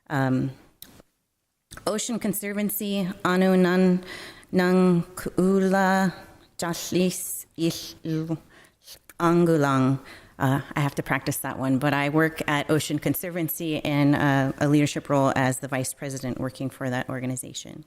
Ocean Conservancy, anu nang kuula jashlis il angulang. I have to practice that one, but I work at Ocean Conservancy in a leadership role as the vice president working for that organization.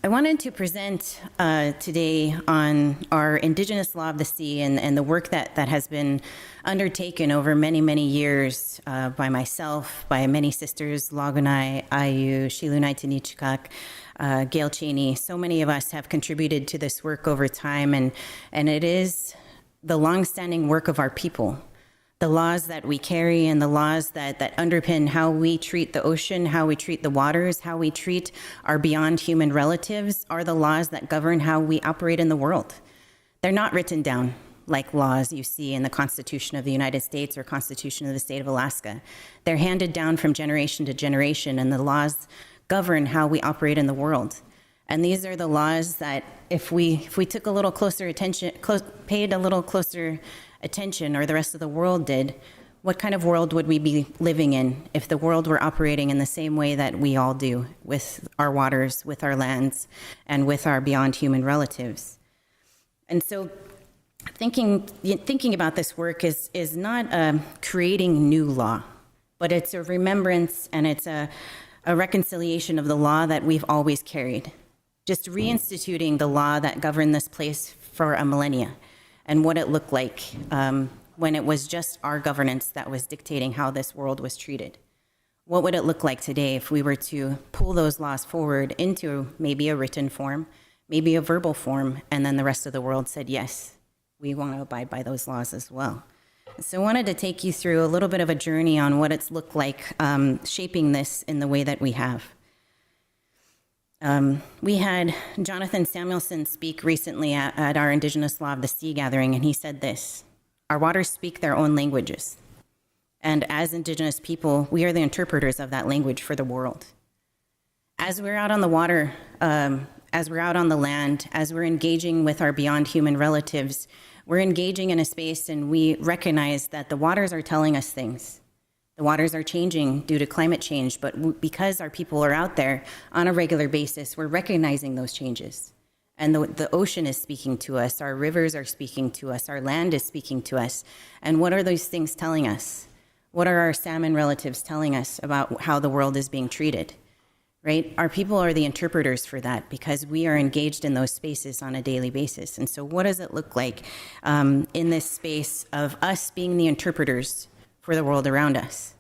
I wanted to present today on our Indigenous Law of the Sea and the work that has been undertaken over many, many years by myself, by many sisters, Lagunai, Ayu, Shilunai Tinichukak, Gail Cheney. So many of us have contributed to this work over time, and it is the longstanding work of our people. The laws that we carry and the laws that underpin how we treat the ocean, how we treat the waters, how we treat our beyond human relatives are the laws that govern how we operate in the world. They're not written down like laws you see in the Constitution of the United States or Constitution of the state of Alaska. They're handed down from generation to generation, and the laws govern how we operate in the world. And these are the laws that if we took a little closer attention, paid a little closer attention, or the rest of the world did, what kind of world would we be living in if the world were operating in the same way that we all do with our waters, with our lands, and with our beyond human relatives? And so thinking about this work is not creating new law, but it's a remembrance and it's a reconciliation of the law that we've always carried. Just reinstituting the law that governed this place for a millennia, and what it looked like when it was just our governance that was dictating how this world was treated. What would it look like today if we were to pull those laws forward into maybe a written form, maybe a verbal form, and then the rest of the world said, yes, we want to abide by those laws as well. So I wanted to take you through a little bit of a journey on what it's looked like shaping this in the way that we have. We had Jonathan Samuelson speak recently at our Indigenous Law of the Sea gathering, and he said this: our waters speak their own languages. And as Indigenous people, we are the interpreters of that language for the world. As we're out on the water, as we're out on the land, as we're engaging with our beyond human relatives, we're engaging in a space and we recognize that the waters are telling us things. The waters are changing due to climate change, but because our people are out there on a regular basis, we're recognizing those changes. And the ocean is speaking to us, our rivers are speaking to us, our land is speaking to us. And what are those things telling us? What are our salmon relatives telling us about how the world is being treated, right? Our people are the interpreters for that because we are engaged in those spaces on a daily basis. And so what does it look like in this space of us being the interpreters for the world around us?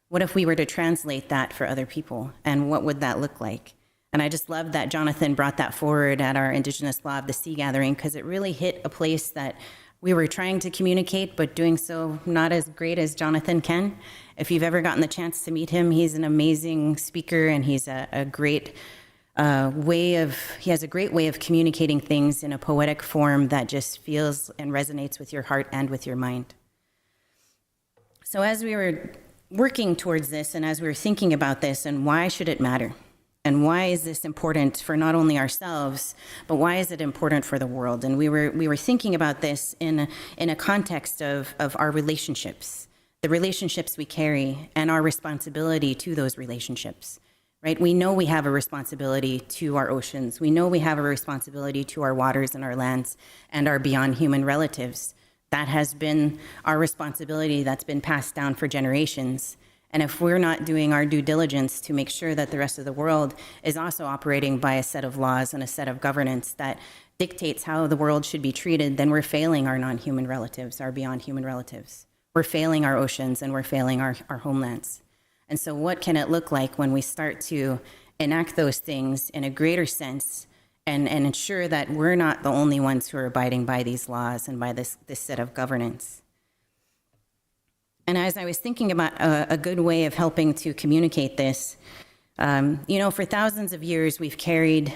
What if we were to translate that for other people, and what would that look like? And I just love that Jonathan brought that forward at our Indigenous Law of the Sea gathering, because it really hit a place that we were trying to communicate, but doing so not as great as Jonathan can. If you've ever gotten the chance to meet him, he's an amazing speaker, and he's a great way of communicating things in a poetic form that just feels and resonates with your heart and with your mind. So as we were working towards this, and as we were thinking about this, and why should it matter? And why is this important for not only ourselves, but why is it important for the world? And we were thinking about this in a context of our relationships, the relationships we carry, and our responsibility to those relationships, right? We know we have a responsibility to our oceans. We know we have a responsibility to our waters and our lands and our beyond human relatives. That has been our responsibility that's been passed down for generations. And if we're not doing our due diligence to make sure that the rest of the world is also operating by a set of laws and a set of governance that dictates how the world should be treated, then we're failing our non-human relatives, our beyond human relatives. We're failing our oceans and we're failing our homelands. And so what can it look like when we start to enact those things in a greater sense and ensure that we're not the only ones who are abiding by these laws and by this set of governance? And as I was thinking about a good way of helping to communicate this, for thousands of years, we've carried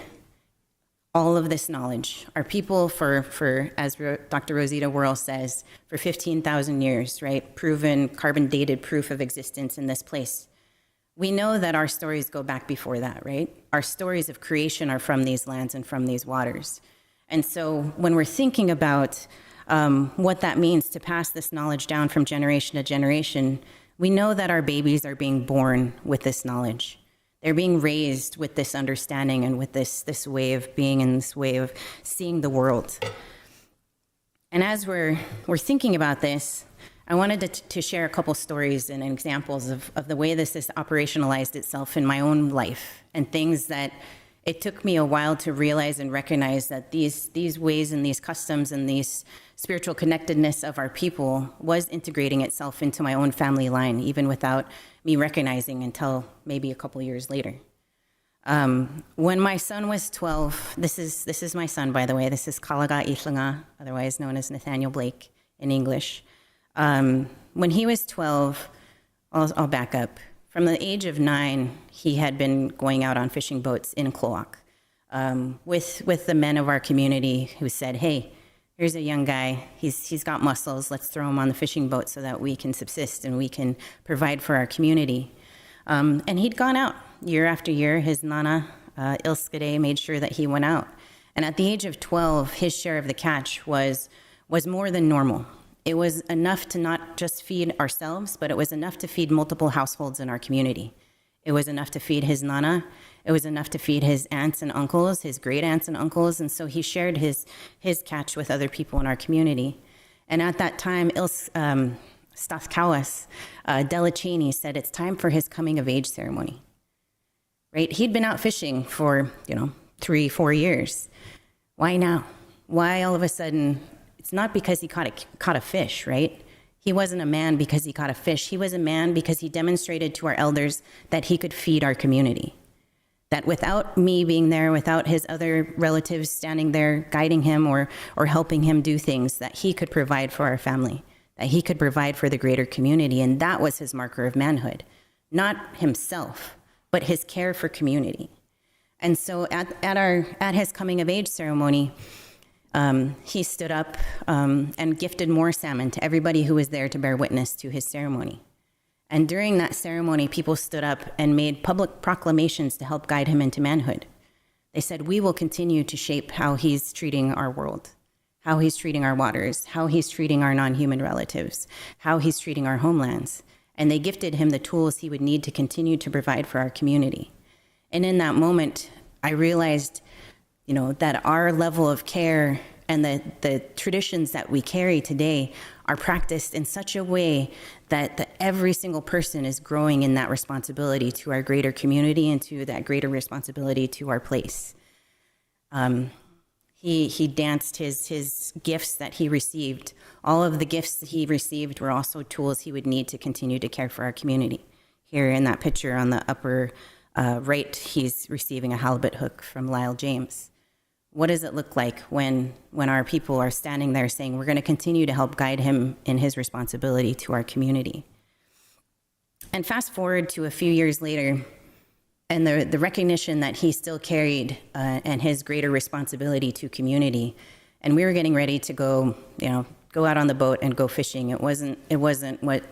all of this knowledge. Our people for as Dr. Rosita Worrell says, for 15,000 years, right? Proven, carbon-dated proof of existence in this place. We know that our stories go back before that, right? Our stories of creation are from these lands and from these waters. And so when we're thinking about what that means to pass this knowledge down from generation to generation, We know that our babies are being born with this knowledge. They're being raised with this understanding and with this way of being and this way of seeing the world. And as we're thinking about this, I wanted to share a couple stories and examples of the way this has operationalized itself in my own life, and things that it took me a while to realize and recognize that these ways and these customs and these spiritual connectedness of our people was integrating itself into my own family line, even without me recognizing until maybe a couple years later. When my son was 12, this is my son, by the way. This is Kalaga Itlanga, otherwise known as Nathaniel Blake in English. When he was 12, I'll back up. From the age of 9, he had been going out on fishing boats in Kloak with the men of our community who said, hey, here's a young guy, he's got muscles, let's throw him on the fishing boat so that we can subsist and we can provide for our community. And he'd gone out year after year. His nana, Ilskade, made sure that he went out. And at the age of 12, his share of the catch was more than normal. It was enough to not just feed ourselves, but it was enough to feed multiple households in our community. It was enough to feed his nana. It was enough to feed his aunts and uncles, his great aunts and uncles. And so he shared his catch with other people in our community. And at that time, Stathkawas, Delacini said it's time for his coming of age ceremony. Right? He'd been out fishing for, 3-4 years. Why now? Why all of a sudden? It's not because he caught a fish, right? He wasn't a man because he caught a fish. He was a man because he demonstrated to our elders that he could feed our community. That without me being there, without his other relatives standing there guiding him or helping him do things, that he could provide for our family, that he could provide for the greater community. And that was his marker of manhood. Not himself, but his care for community. And so at his coming of age ceremony, he stood up and gifted more salmon to everybody who was there to bear witness to his ceremony. And during that ceremony, people stood up and made public proclamations to help guide him into manhood. They said, we will continue to shape how he's treating our world, how he's treating our waters, how he's treating our non-human relatives, how he's treating our homelands. And they gifted him the tools he would need to continue to provide for our community. And in that moment, I realized that our level of care and the traditions that we carry today are practiced in such a way that every single person is growing in that responsibility to our greater community and to that greater responsibility to our place. He danced his gifts that he received. All of the gifts that he received were also tools he would need to continue to care for our community. Here in that picture on the upper right, he's receiving a halibut hook from Lyle James. What does it look like when our people are standing there saying, we're going to continue to help guide him in his responsibility to our community? And fast forward to a few years later, and the recognition that he still carried and his greater responsibility to community. And we were getting ready to go out on the boat and go fishing. It wasn't what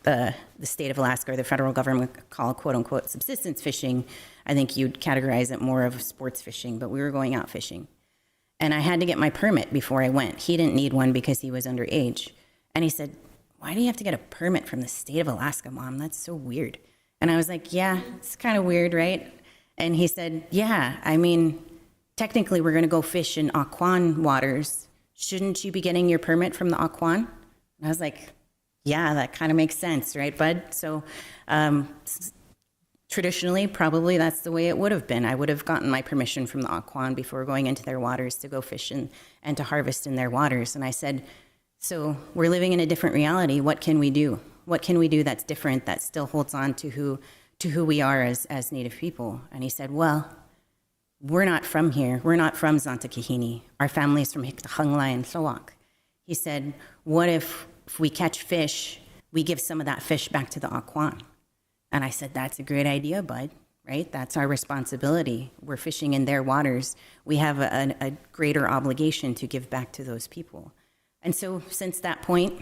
the state of Alaska or the federal government would call, quote unquote, subsistence fishing. I think you'd categorize it more of sports fishing, but we were going out fishing. And I had to get my permit before I went. He didn't need one because he was underage. And he said, why do you have to get a permit from the state of Alaska, Mom? That's so weird. And I was like, yeah, it's kind of weird, right? And he said, yeah, I mean, technically we're going to go fish in Aquan waters. Shouldn't you be getting your permit from the Aquan? And I was like, yeah, that kind of makes sense, right, bud? So traditionally, probably that's the way it would have been. I would have gotten my permission from the Aquan before going into their waters to go fish and to harvest in their waters. And I said, so we're living in a different reality. What can we do? What can we do that's different, that still holds on to who we are as Native people? And he said, well, we're not from here. We're not from Zantakahini. Our family's from Hiktahangla and Tlawak. He said, what if we catch fish, we give some of that fish back to the Aquan? And I said, that's a great idea, bud, right? That's our responsibility. We're fishing in their waters. We have a greater obligation to give back to those people. And so since that point,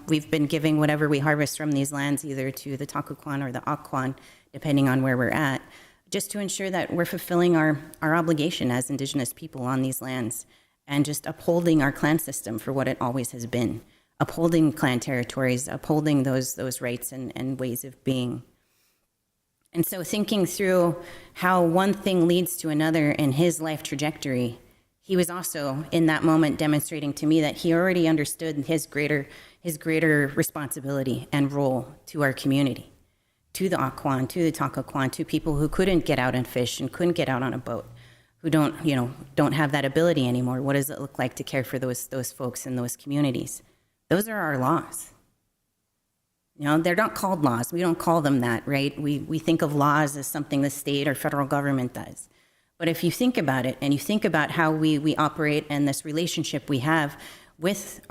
we've been giving whatever we harvest from these lands either to the Takuquan or the Aquan, depending on where we're at, just to ensure that we're fulfilling our obligation as Indigenous people on these lands and just upholding our clan system for what it always has been. upholding clan territories, upholding those rights and ways of being. And so thinking through how one thing leads to another in his life trajectory, he was also in that moment demonstrating to me that he already understood his greater responsibility and role to our community, to the Akwaan, to the Takakwaan, to people who couldn't get out and fish and couldn't get out on a boat, who don't have that ability anymore. What does it look like to care for those folks in those communities? Those are our laws. They're not called laws. We don't call them that, right? We think of laws as something the state or federal government does. But if you think about it and you think about how we operate and this relationship we have with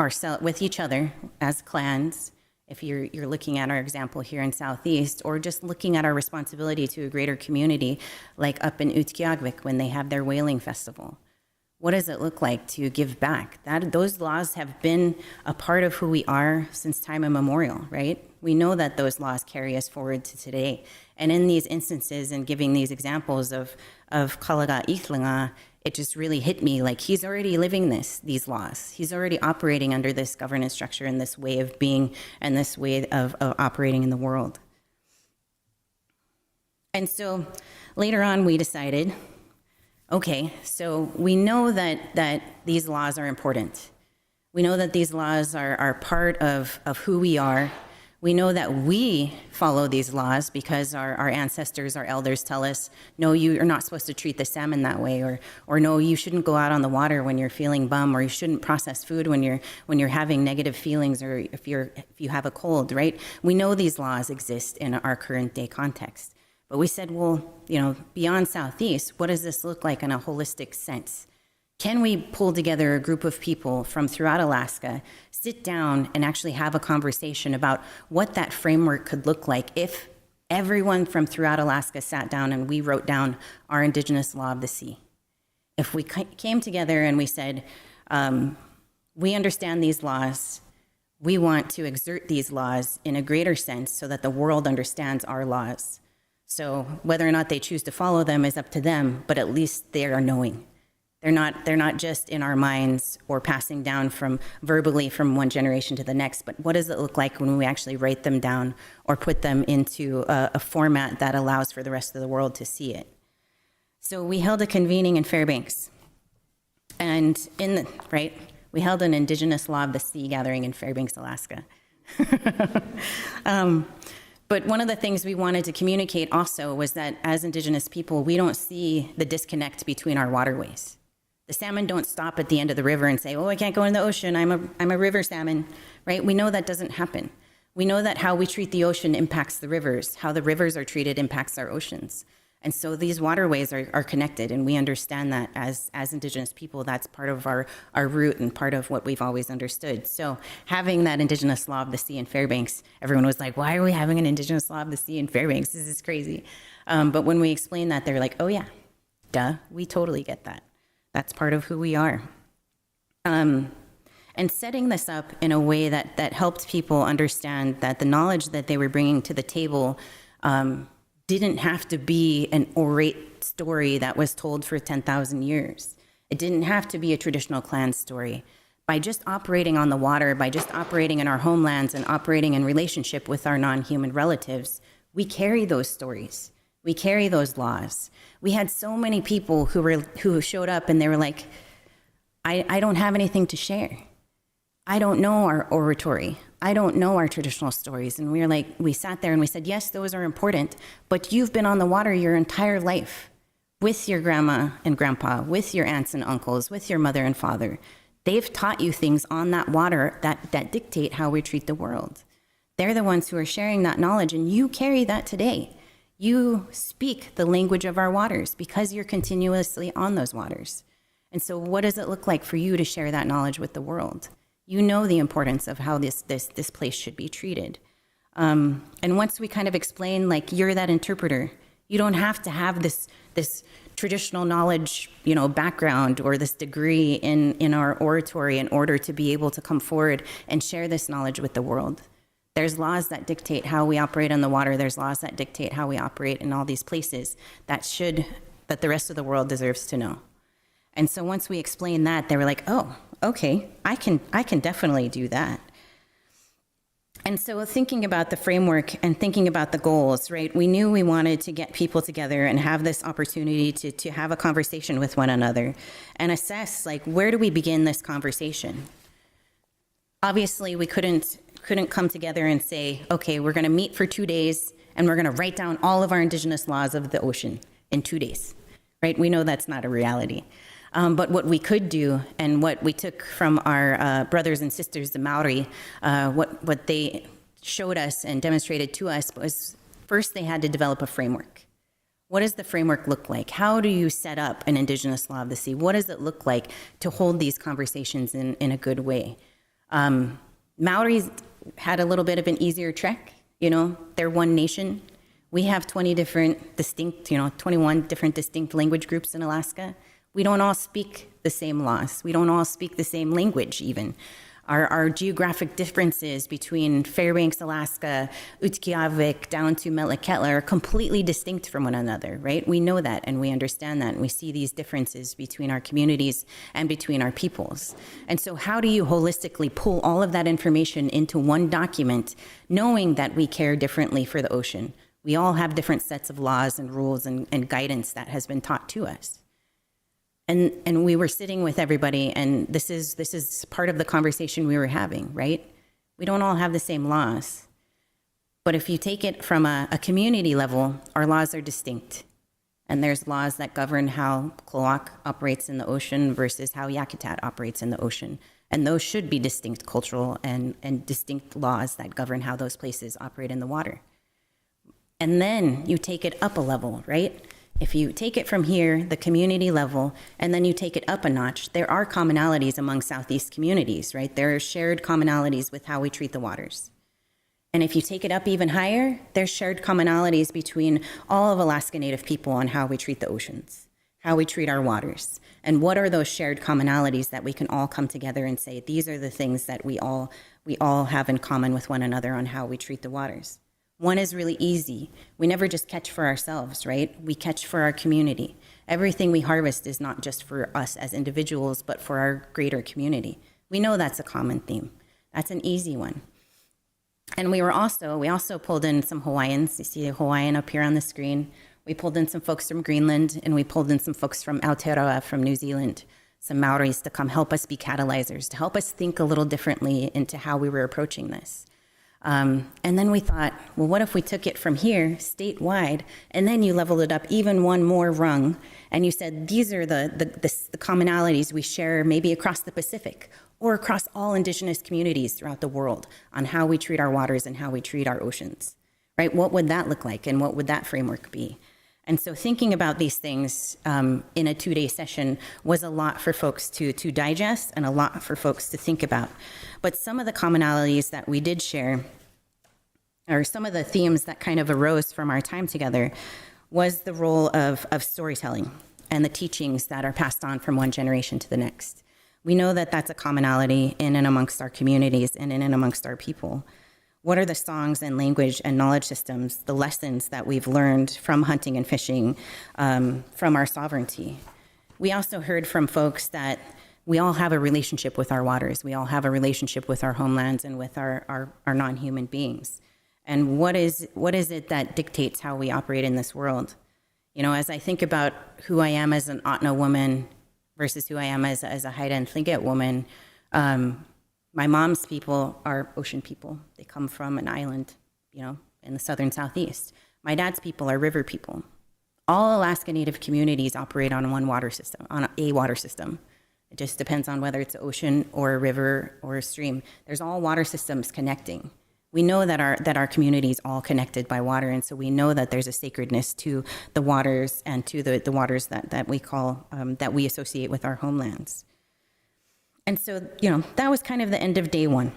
each other as clans, if you're looking at our example here in Southeast, or just looking at our responsibility to a greater community, like up in Utqiagvik when they have their whaling festival. What does it look like to give back? Those laws have been a part of who we are since time immemorial, right? We know that those laws carry us forward to today. And in these instances and giving these examples of Kalaga Iklinga, it just really hit me like he's already living these laws. He's already operating under this governance structure and this way of being and this way of operating in the world. And so later on we decided, okay, so we know that these laws are important. We know that these laws are part of who we are. We know that we follow these laws because our ancestors, our elders tell us, no, you're not supposed to treat the salmon that way, or no, you shouldn't go out on the water when you're feeling bum, or you shouldn't process food when you're having negative feelings, or if you have a cold, right? We know these laws exist in our current day context. But we said, well, beyond Southeast, what does this look like in a holistic sense? Can we pull together a group of people from throughout Alaska, sit down and actually have a conversation about what that framework could look like if everyone from throughout Alaska sat down and we wrote down our Indigenous Law of the Sea? If we came together and we said, we understand these laws, we want to exert these laws in a greater sense so that the world understands our laws. So whether or not they choose to follow them is up to them, but at least they are knowing. They're not just in our minds or passing down verbally from one generation to the next, but what does it look like when we actually write them down or put them into a format that allows for the rest of the world to see it? So we held a convening in Fairbanks, and we held an Indigenous Law of the Sea gathering in Fairbanks, Alaska. But one of the things we wanted to communicate also was that as Indigenous people, we don't see the disconnect between our waterways. The salmon don't stop at the end of the river and say, oh, I can't go in the ocean, I'm a river salmon, right? We know that doesn't happen. We know that how we treat the ocean impacts the rivers, how the rivers are treated impacts our oceans. And so these waterways are connected, and we understand that as Indigenous people, that's part of our root and part of what we've always understood. So having that Indigenous Law of the Sea in Fairbanks, everyone was like, why are we having an Indigenous Law of the Sea in Fairbanks? This is crazy. But when we explained that, they're like, oh yeah, duh, we totally get that. That's part of who we are. And setting this up in a way that helped people understand that the knowledge that they were bringing to the table didn't have to be an orate story that was told for 10,000 years. It didn't have to be a traditional clan story. By just operating on the water, by just operating in our homelands and operating in relationship with our non-human relatives, we carry those stories. We carry those laws. We had so many people who showed up and they were like, I don't have anything to share. I don't know our oratory. I don't know our traditional stories. And we sat there and we said, yes, those are important, but you've been on the water your entire life with your grandma and grandpa, with your aunts and uncles, with your mother and father. They've taught you things on that water that dictate how we treat the world. They're the ones who are sharing that knowledge, and you carry that today. You speak the language of our waters because you're continuously on those waters. And so what does it look like for you to share that knowledge with the world? You know the importance of how this place should be treated. And once we kind of explain, like, you're that interpreter, you don't have to have this traditional knowledge, background or this degree in our oratory in order to be able to come forward and share this knowledge with the world. There's laws that dictate how we operate on the water. There's laws that dictate how we operate in all these places that the rest of the world deserves to know. And so once we explained that, they were like, oh, okay, I can definitely do that. And so thinking about the framework and thinking about the goals, right, we knew we wanted to get people together and have this opportunity to have a conversation with one another and assess, like, where do we begin this conversation? Obviously, we couldn't come together and say, okay, we're going to meet for 2 days and we're going to write down all of our Indigenous laws of the ocean in 2 days, right? We know that's not a reality. But what we could do, and what we took from our brothers and sisters, the Maori, what they showed us and demonstrated to us was, first they had to develop a framework. What does the framework look like? How do you set up an Indigenous law of the sea? What does it look like to hold these conversations in a good way? Maoris had a little bit of an easier trek. You know, they're one nation. We have 21 different distinct language groups in Alaska. We don't all speak the same laws. We don't all speak the same language even. Our geographic differences between Fairbanks, Alaska, Utqiagvik, down to Metlakatla are completely distinct from one another, right? We know that and we understand that, and we see these differences between our communities and between our peoples. And so how do you holistically pull all of that information into one document, knowing that we care differently for the ocean? We all have different sets of laws and rules and guidance that has been taught to us. And we were sitting with everybody, and this is part of the conversation we were having, right? We don't all have the same laws. But if you take it from a community level, our laws are distinct. And there's laws that govern how Kloak operates in the ocean versus how Yakutat operates in the ocean. And those should be distinct cultural and distinct laws that govern how those places operate in the water. And then you take it up a level, right? If you take it from here, the community level, and then you take it up a notch, there are commonalities among Southeast communities, right? There are shared commonalities with how we treat the waters. And if you take it up even higher, there's shared commonalities between all of Alaska Native people on how we treat the oceans, how we treat our waters. And what are those shared commonalities that we can all come together and say, these are the things that we all have in common with one another on how we treat the waters. One is really easy. We never just catch for ourselves, right? We catch for our community. Everything we harvest is not just for us as individuals, but for our greater community. We know that's a common theme. That's an easy one. And we also pulled in some Hawaiians. You see a Hawaiian up here on the screen. We pulled in some folks from Greenland, and we pulled in some folks from Aotearoa from New Zealand, some Maoris to come help us be catalyzers, to help us think a little differently into how we were approaching this. And then we thought, well, what if we took it from here, statewide, and then you leveled it up even one more rung, and you said, these are the commonalities we share maybe across the Pacific or across all Indigenous communities throughout the world on how we treat our waters and how we treat our oceans, right? What would that look like, and what would that framework be? And so thinking about these things in a 2-day session was a lot for folks to digest and a lot for folks to think about. But some of the commonalities that we did share, or some of the themes that kind of arose from our time together, was the role of storytelling and the teachings that are passed on from one generation to the next. We know that that's a commonality in and amongst our communities and in and amongst our people. What are the songs and language and knowledge systems, the lessons that we've learned from hunting and fishing, from our sovereignty? We also heard from folks that we all have a relationship with our waters. We all have a relationship with our homelands and with our non-human beings. And what is it that dictates how we operate in this world? You know, as I think about who I am as an Ahtna woman versus who I am as a Haida and Tlingit woman, my mom's people are ocean people. They come from an island, you know, in the southern southeast. My dad's people are river people. All Alaska Native communities operate on one water system, on a water system. It just depends on whether it's an ocean or a river or a stream. There's all water systems connecting. We know that our community is all connected by water, and so we know that there's a sacredness to the waters and to the waters that we call, that we associate with our homelands. And so, you know, that was kind of the end of day one.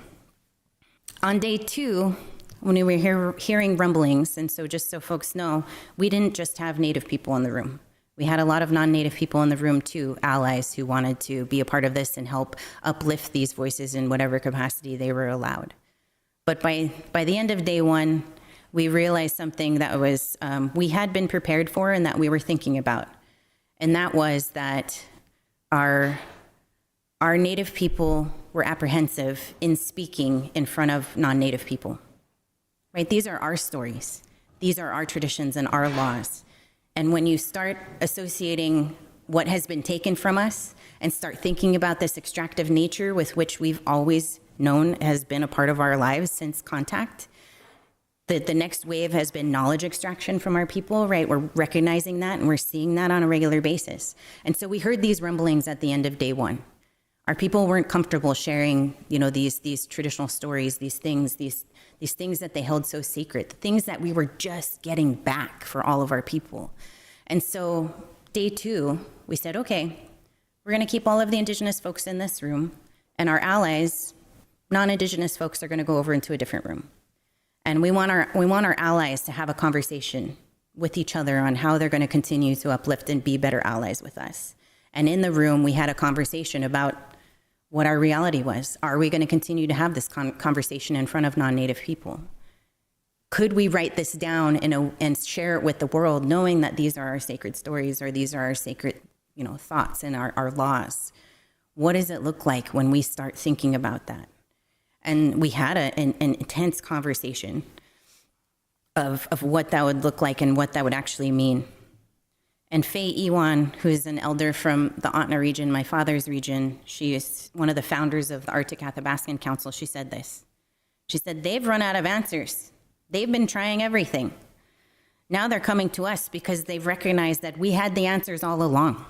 On day two, when we were hearing rumblings, and so just so folks know, we didn't just have Native people in the room. We had a lot of non-Native people in the room too, allies who wanted to be a part of this and help uplift these voices in whatever capacity they were allowed. But by the end of day one, we realized something that was we had been prepared for and that we were thinking about. And that was that our our Native people were apprehensive in speaking in front of non-Native people, right? These are our stories. These are our traditions and our laws. And when you start associating what has been taken from us and start thinking about this extractive nature with which we've always known has been a part of our lives since contact, the next wave has been knowledge extraction from our people, right? We're recognizing that and we're seeing that on a regular basis. And so we heard these rumblings at the end of day one. Our people weren't comfortable sharing, these traditional stories, these things that they held so sacred, the things that we were just getting back for all of our people. And so day two, we said, okay, we're going to keep all of the Indigenous folks in this room, and our allies, non-Indigenous folks, are going to go over into a different room. And we want our allies to have a conversation with each other on how they're going to continue to uplift and be better allies with us. And in the room, we had a conversation about what our reality was. Are we going to continue to have this conversation in front of non-Native people? Could we write this down and share it with the world, knowing that these are our sacred stories or these are our sacred, thoughts and our laws? What does it look like when we start thinking about that? And we had an intense conversation of what that would look like and what that would actually mean. And Faye Iwan, who's an elder from the Ahtna region, my father's region, she is one of the founders of the Arctic Athabascan Council, she said this. She said, they've run out of answers. They've been trying everything. Now they're coming to us because they've recognized that we had the answers all along.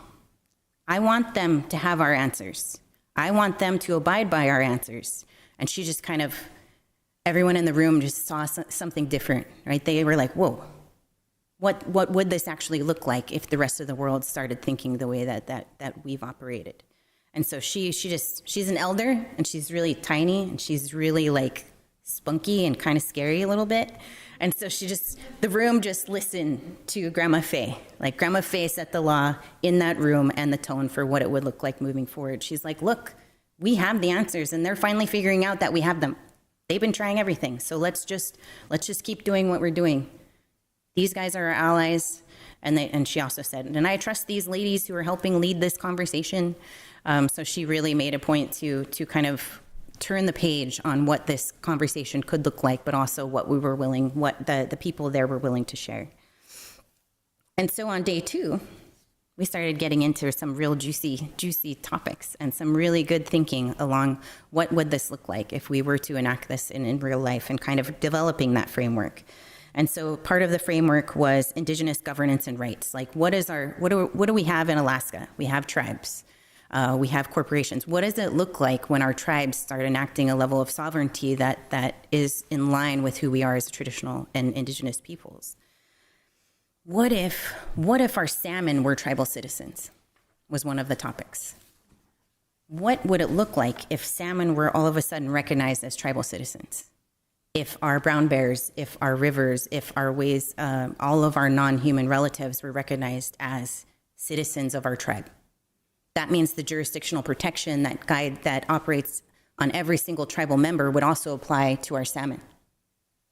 I want them to have our answers. I want them to abide by our answers. And she just everyone in the room just saw something different, right? They were like, whoa. What would this actually look like if the rest of the world started thinking the way that we've operated? And so she's an elder, and she's really tiny, and she's really like spunky and kind of scary a little bit. And so the room just listened to Grandma Faye. Like Grandma Faye set the law in that room and the tone for what it would look like moving forward. She's like, look, we have the answers, and they're finally figuring out that we have them. They've been trying everything. So let's just keep doing what we're doing. These guys are our allies. And she also said, and I trust these ladies who are helping lead this conversation. So she really made a point to kind of turn the page on what this conversation could look like, but also what the people there were willing to share. And so on day two, we started getting into some real juicy topics and some really good thinking along what would this look like if we were to enact this in real life, and kind of developing that framework. And so part of the framework was Indigenous governance and rights. Like what do we have in Alaska? We have tribes. We have corporations. What does it look like when our tribes start enacting a level of sovereignty that is in line with who we are as traditional and Indigenous peoples? What if our salmon were tribal citizens? Was one of the topics. What would it look like if salmon were all of a sudden recognized as tribal citizens? If our brown bears, if our rivers, if our ways, all of our non-human relatives were recognized as citizens of our tribe? That means the jurisdictional protection that operates on every single tribal member would also apply to our salmon,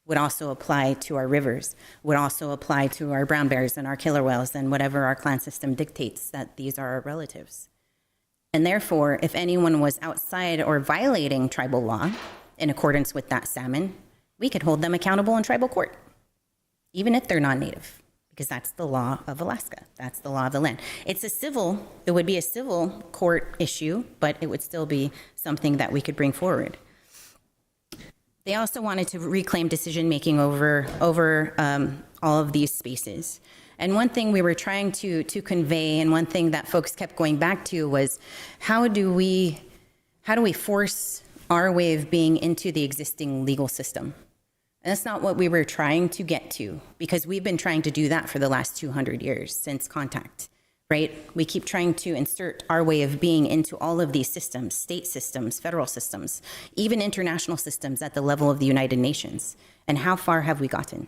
would also apply to our rivers, would also apply to our brown bears and our killer whales and whatever our clan system dictates that these are our relatives. And therefore, if anyone was outside or violating tribal law in accordance with that salmon, we could hold them accountable in tribal court, even if they're non-native, because that's the law of Alaska. That's the law of the land. It would be a civil court issue, but it would still be something that we could bring forward. They also wanted to reclaim decision-making over all of these spaces. And one thing we were trying to convey, and one thing that folks kept going back to, was how do we force our way of being into the existing legal system? And that's not what we were trying to get to, because we've been trying to do that for the last 200 years since contact, right? We keep trying to insert our way of being into all of these systems, state systems, federal systems, even international systems at the level of the United Nations. And how far have we gotten?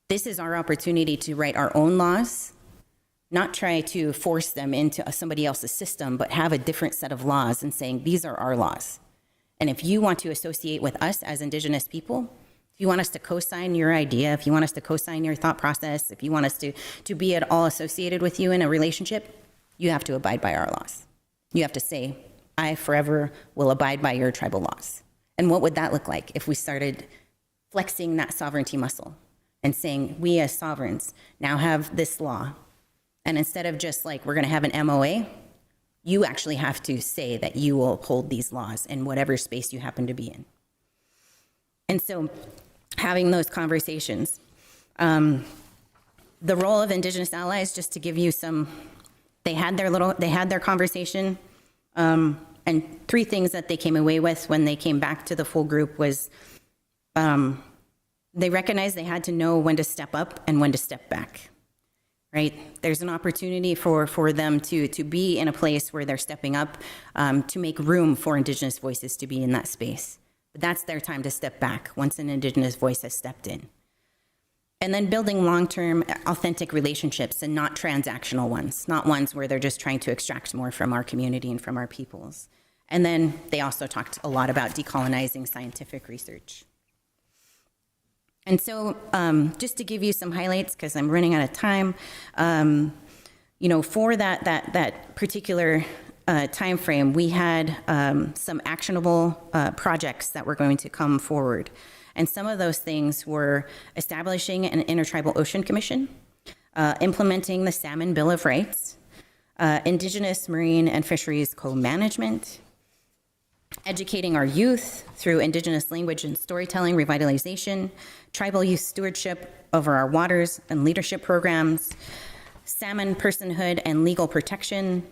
This is our opportunity to write our own laws, not try to force them into somebody else's system, but have a different set of laws and saying, these are our laws. And if you want to associate with us as Indigenous people, if you want us to co-sign your idea, if you want us to co-sign your thought process, if you want us to be at all associated with you in a relationship, you have to abide by our laws. You have to say, I forever will abide by your tribal laws. And what would that look like if we started flexing that sovereignty muscle and saying, we as sovereigns now have this law. And instead of just like, we're going to have an MOA, you actually have to say that you will uphold these laws in whatever space you happen to be in. And so having those conversations, the role of Indigenous allies, just to give you some, they had their conversation, and three things that they came away with when they came back to the full group was, they recognized they had to know when to step up and when to step back, right? There's an opportunity for them to be in a place where they're stepping up, to make room for Indigenous voices to be in that space. But that's their time to step back once an Indigenous voice has stepped in. And then building long-term authentic relationships and not transactional ones, not ones where they're just trying to extract more from our community and from our peoples. And then they also talked a lot about decolonizing scientific research. And so just to give you some highlights, because I'm running out of time, for that particular time frame, we had some actionable projects that were going to come forward. And some of those things were establishing an intertribal ocean commission, implementing the Salmon Bill of Rights, Indigenous marine and fisheries co-management, educating our youth through Indigenous language and storytelling revitalization, tribal youth stewardship over our waters and leadership programs, salmon personhood and legal protection,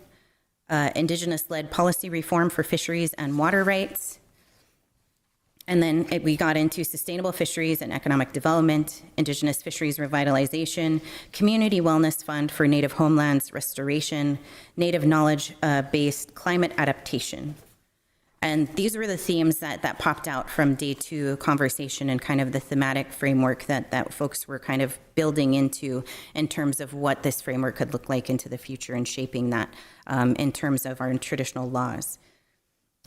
Indigenous-led policy reform for fisheries and water rights. And then we got into sustainable fisheries and economic development, Indigenous fisheries revitalization, community wellness fund for Native homelands restoration, Native knowledge-based climate adaptation. And these were the themes that popped out from day 2 conversation and kind of the thematic framework that folks were kind of building into in terms of what this framework could look like into the future and shaping that in terms of our traditional laws.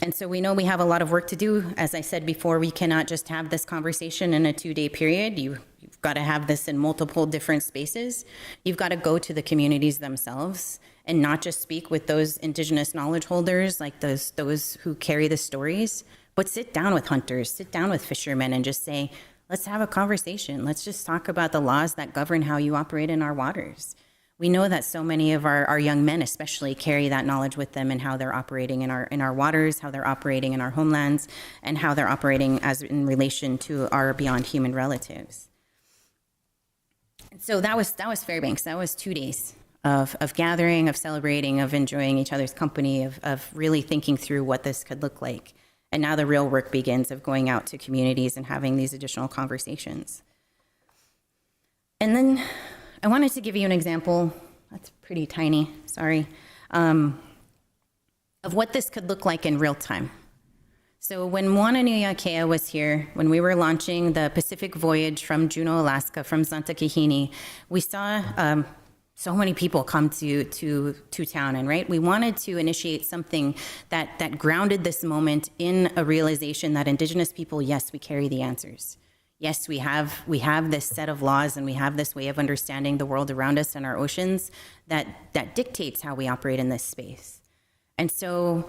And so we know we have a lot of work to do. As I said before, we cannot just have this conversation in a 2-day period. You've got to have this in multiple different spaces. You've got to go to the communities themselves and not just speak with those Indigenous knowledge holders, like those who carry the stories, but sit down with hunters, sit down with fishermen and just say, let's have a conversation. Let's just talk about the laws that govern how you operate in our waters. We know that so many of our young men especially carry that knowledge with them and how they're operating in our waters, how they're operating in our homelands, and how they're operating as in relation to our beyond human relatives. So that was Fairbanks. That was 2 days of gathering, of celebrating, of enjoying each other's company, of really thinking through what this could look like. And now the real work begins of going out to communities and having these additional conversations. And then I wanted to give you an example, that's pretty tiny, sorry, of what this could look like in real time. So when Wáahlaal was here, when we were launching the Pacific voyage from Juneau, Alaska, from Zantakahini, we saw so many people come to town, and right, we wanted to initiate something that grounded this moment in a realization that Indigenous people, yes, we carry the answers. Yes, we have this set of laws and we have this way of understanding the world around us and our oceans that dictates how we operate in this space. And so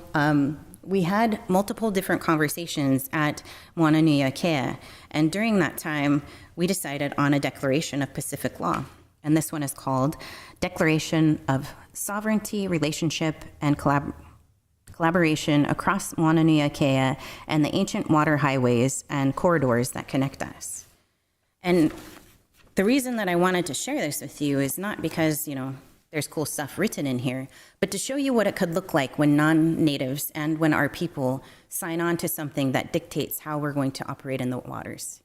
we had multiple different conversations at Wáahlaal, and during that time, we decided on a declaration of Pacific law. And this one is called Declaration of Sovereignty, Relationship, and Collaboration across Wáahlaal and the ancient water highways and corridors that connect us. And the reason that I wanted to share this with you is not because, there's cool stuff written in here, but to show you what it could look like when non-natives and when our people sign on to something that dictates how we're going to operate in the waters.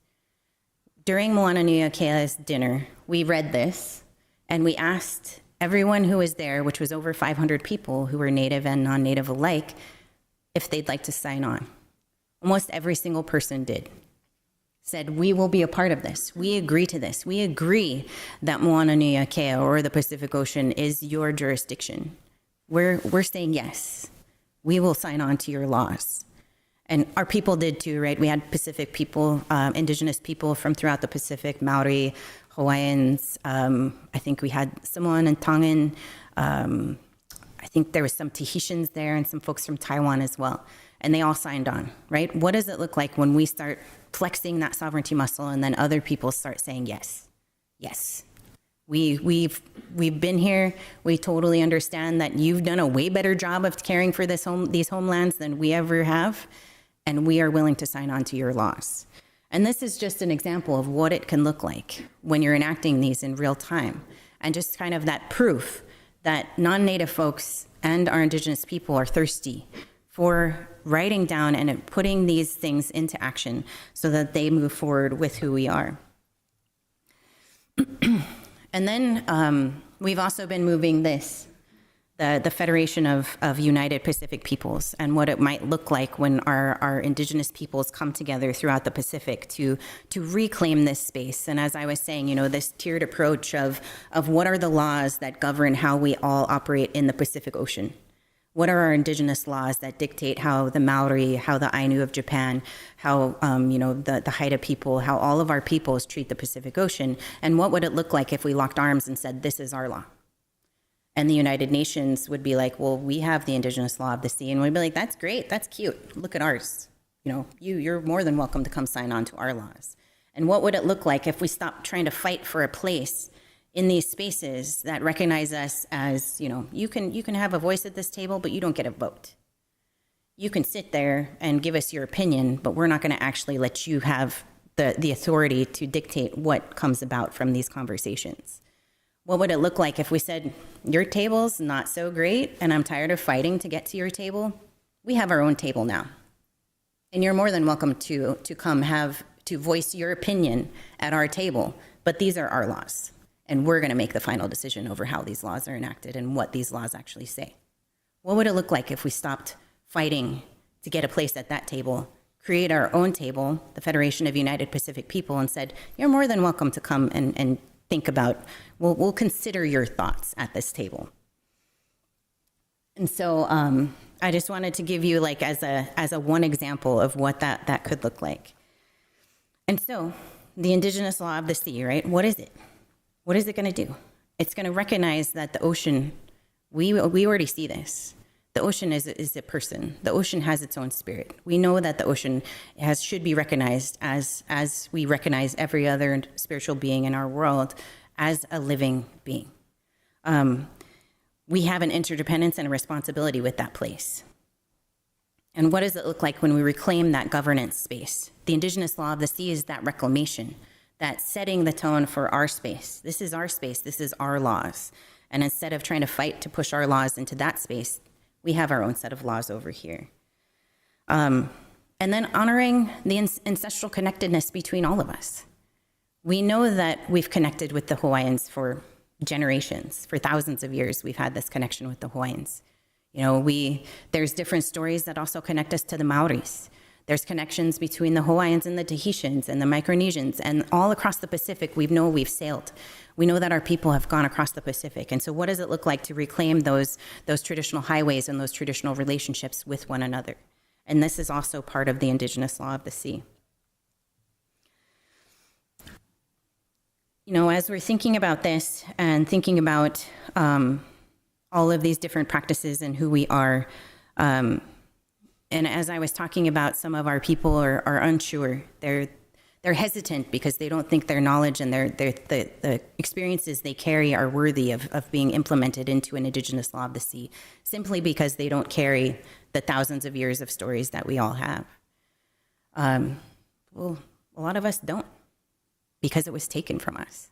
During Wáahlaal's dinner, we read this and we asked everyone who was there, which was over 500 people who were native and non-native alike, if they'd like to sign on. Almost every single person did. Said, we will be a part of this. We agree to this. We agree that Wáahlaal or the Pacific Ocean is your jurisdiction. We're saying yes. We will sign on to your laws. And our people did too, right? We had Pacific people, Indigenous people from throughout the Pacific, Maori, Hawaiians. I think we had Samoan and Tongan, I think there was some Tahitians there and some folks from Taiwan as well. And they all signed on, right? What does it look like when we start flexing that sovereignty muscle and then other people start saying yes? Yes. We've been here. We totally understand that you've done a way better job of caring for these homelands than we ever have, and we are willing to sign on to your laws. And this is just an example of what it can look like when you're enacting these in real time, and just kind of that proof that non-Native folks and our Indigenous people are thirsty for writing down and putting these things into action so that they move forward with who we are. And then we've also been moving this, the Federation of United Pacific Peoples, and what it might look like when our Indigenous peoples come together throughout the Pacific to reclaim this space. And as I was saying, this tiered approach of what are the laws that govern how we all operate in the Pacific Ocean? What are our Indigenous laws that dictate how the Maori, how the Ainu of Japan, how the Haida people, how all of our peoples treat the Pacific Ocean? And what would it look like if we locked arms and said, this is our law? And the United Nations would be like, well, we have the Indigenous Law of the Sea. And we'd be like, that's great, that's cute, look at ours. You're more than welcome to come sign on to our laws. And what would it look like if we stopped trying to fight for a place in these spaces that recognize us as, you can have a voice at this table, but you don't get a vote. You can sit there and give us your opinion, but we're not going to actually let you have the authority to dictate what comes about from these conversations. What would it look like if we said, your table's not so great, and I'm tired of fighting to get to your table? We have our own table now. And you're more than welcome to come to voice your opinion at our table, but these are our laws. And we're going to make the final decision over how these laws are enacted and what these laws actually say. What would it look like if we stopped fighting to get a place at that table, create our own table, the Federation of United Pacific People, and said, you're more than welcome to come and think about, we'll consider your thoughts at this table. And so I just wanted to give you as a one example of what that could look like. And so the Indigenous Law of the Sea, right? What is it? What is it going to do? It's going to recognize that the ocean, we already see this. The ocean is a person. The ocean has its own spirit. We know that the ocean should be recognized as we recognize every other spiritual being in our world as a living being. We have an interdependence and a responsibility with that place. And what does it look like when we reclaim that governance space? The Indigenous Law of the Sea is that reclamation, that setting the tone for our space. This is our space. This is our laws. And instead of trying to fight to push our laws into that space, we have our own set of laws over here. And then honoring the ancestral connectedness between all of us. We know that we've connected with the Hawaiians for generations. For thousands of years, we've had this connection with the Hawaiians. There's different stories that also connect us to the Maoris. There's connections between the Hawaiians and the Tahitians and the Micronesians, and all across the Pacific, we've sailed. We know that our people have gone across the Pacific. And so what does it look like to reclaim those traditional highways and those traditional relationships with one another? And this is also part of the Indigenous Law of the Sea. As we're thinking about this and thinking about all of these different practices and who we are, and as I was talking about, some of our people are unsure. They're hesitant because they don't think their knowledge and the experiences they carry are worthy of being implemented into an Indigenous Law of the Sea, simply because they don't carry the thousands of years of stories that we all have. Well, a lot of us don't, because it was taken from us,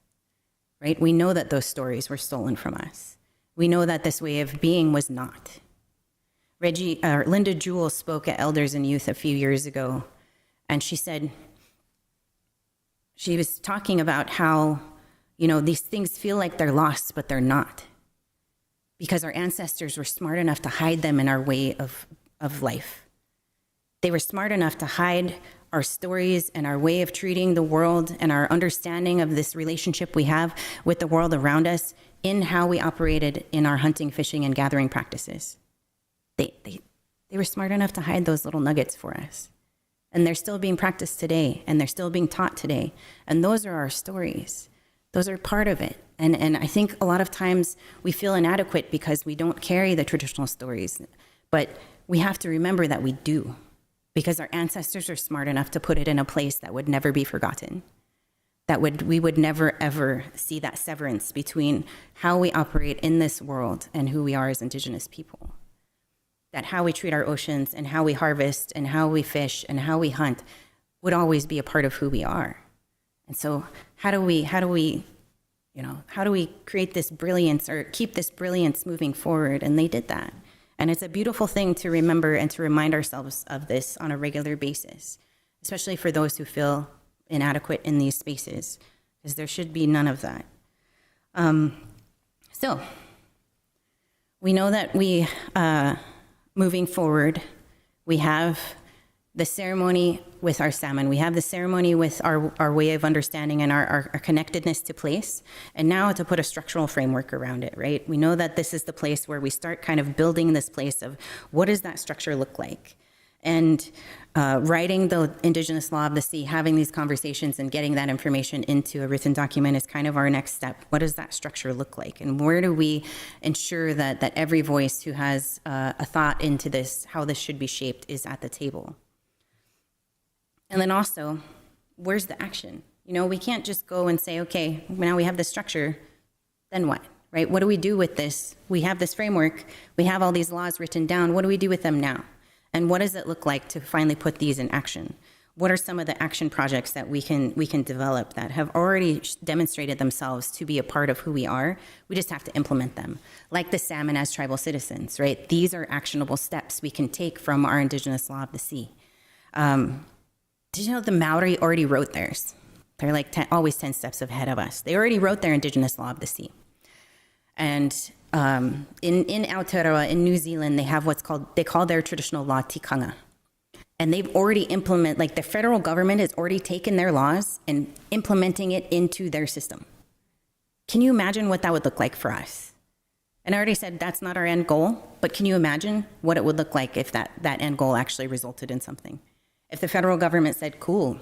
right? We know that those stories were stolen from us. We know that this way of being was not. Linda Jewell spoke at Elders and Youth a few years ago, and she said, she was talking about how, these things feel like they're lost, but they're not. Because our ancestors were smart enough to hide them in our way of life. They were smart enough to hide our stories and our way of treating the world and our understanding of this relationship we have with the world around us in how we operated in our hunting, fishing, and gathering practices. They were smart enough to hide those little nuggets for us. And they're still being practiced today, and they're still being taught today. And those are our stories. Those are part of it. And I think a lot of times we feel inadequate because we don't carry the traditional stories. But we have to remember that we do, because our ancestors are smart enough to put it in a place that would never be forgotten. We would never, ever see that severance between how we operate in this world and who we are as Indigenous people. That how we treat our oceans and how we harvest and how we fish and how we hunt would always be a part of who we are. And so how do we create this brilliance or keep this brilliance moving forward? And they did that. And it's a beautiful thing to remember and to remind ourselves of this on a regular basis, especially for those who feel inadequate in these spaces, because there should be none of that. So we know that moving forward, we have the ceremony with our salmon. We have the ceremony with our way of understanding and our connectedness to place. And now to put a structural framework around it, right? We know that this is the place where we start kind of building this place of what does that structure look like? And writing the Indigenous Law of the Sea, having these conversations and getting that information into a written document is kind of our next step. What does that structure look like? And where do we ensure that every voice who has a thought into this, how this should be shaped, is at the table? And then also, where's the action? We can't just go and say, okay, now we have this structure, then what, right? What do we do with this? We have this framework, we have all these laws written down, what do we do with them now? And what does it look like to finally put these in action? What are some of the action projects that we can develop that have already demonstrated themselves to be a part of who we are? We just have to implement them. Like the salmon as tribal citizens, right? These are actionable steps we can take from our Indigenous Law of the Sea. Did you know the Maori already wrote theirs? They're like always 10 steps ahead of us. They already wrote their Indigenous Law of the Sea. And in Aotearoa, in New Zealand, they have they call their traditional law tikanga. And they've already implemented, the federal government has already taken their laws and implementing it into their system. Can you imagine what that would look like for us? And I already said that's not our end goal, but can you imagine what it would look like if that end goal actually resulted in something? If the federal government said, cool,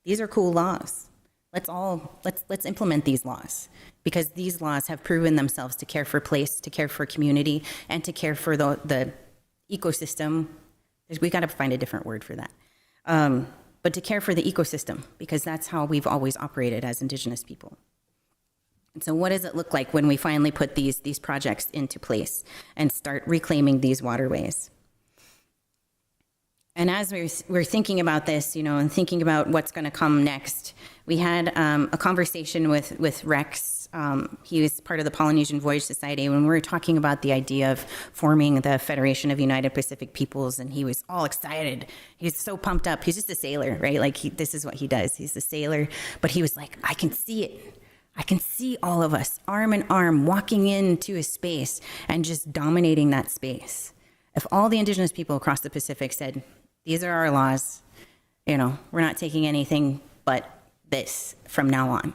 these are cool laws. Let's implement these laws, because these laws have proven themselves to care for place, to care for community, and to care for the ecosystem. We got to find a different word for that. But to care for the ecosystem, because that's how we've always operated as Indigenous people. And so what does it look like when we finally put these projects into place and start reclaiming these waterways? And as we're thinking about this, and thinking about what's going to come next, we had a conversation with Rex. He was part of the Polynesian Voyage Society when we were talking about the idea of forming the Federation of United Pacific Peoples, and he was all excited. He's so pumped up. He's just a sailor, right? This is what he does. He's a sailor, but he was like, I can see it. I can see all of us arm in arm walking into a space and just dominating that space. If all the Indigenous people across the Pacific said, these are our laws, we're not taking anything but this from now on.